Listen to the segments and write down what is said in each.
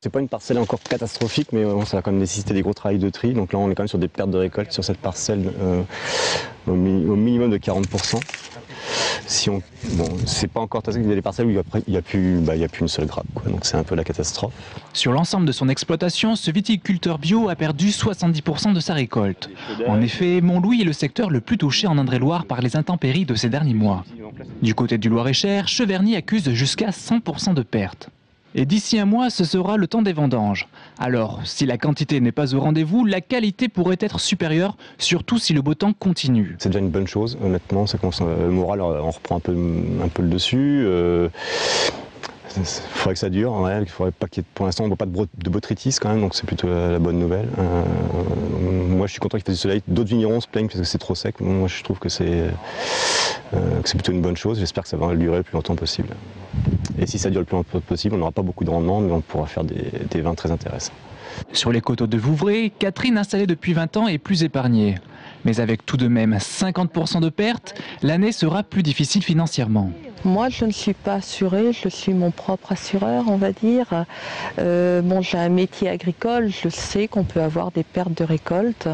C'est pas une parcelle encore catastrophique, mais ça va quand même nécessiter des gros travaux de tri. Donc là, on est quand même sur des pertes de récolte sur cette parcelle au minimum de 40%. Bon, c'est pas encore il y a des parcelles où il n'y a plus une seule grappe, quoi. Donc c'est un peu la catastrophe. Sur l'ensemble de son exploitation, ce viticulteur bio a perdu 70% de sa récolte. En effet, Montlouis est le secteur le plus touché en Indre-et-Loire par les intempéries de ces derniers mois. Du côté du Loir-et-Cher, Cheverny accuse jusqu'à 100% de pertes. Et d'ici un mois, ce sera le temps des vendanges. Alors, si la quantité n'est pas au rendez-vous, la qualité pourrait être supérieure, surtout si le beau temps continue. C'est déjà une bonne chose, honnêtement. Le moral, on reprend un peu le dessus. Il faudrait que ça dure. Ouais, il faudrait pas pour l'instant, on ne voit pas de botrytis quand même, donc c'est plutôt la bonne nouvelle. Moi, je suis content qu'il fasse du soleil. D'autres vignerons se plaignent parce que c'est trop sec. Moi, je trouve que c'est plutôt une bonne chose. J'espère que ça va durer le plus longtemps possible. Et si ça dure le plus longtemps possible, on n'aura pas beaucoup de rendement, mais on pourra faire des vins très intéressants. Sur les coteaux de Vouvray, Catherine, installée depuis 20 ans, est plus épargnée. Mais avec tout de même 50% de pertes, l'année sera plus difficile financièrement. Moi, je ne suis pas assurée, je suis mon propre assureur, on va dire. J'ai un métier agricole, je sais qu'on peut avoir des pertes de récolte.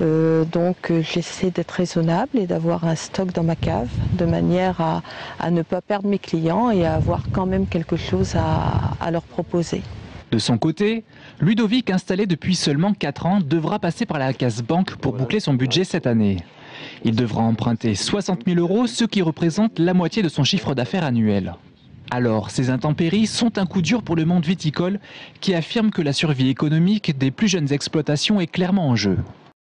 Donc j'essaie d'être raisonnable et d'avoir un stock dans ma cave, de manière à ne pas perdre mes clients et à avoir quand même quelque chose à leur proposer. De son côté, Ludovic, installé depuis seulement 4 ans, devra passer par la case banque pour boucler son budget cette année. Il devra emprunter 60 000 €, ce qui représente la moitié de son chiffre d'affaires annuel. Alors, ces intempéries sont un coup dur pour le monde viticole qui affirme que la survie économique des plus jeunes exploitations est clairement en jeu.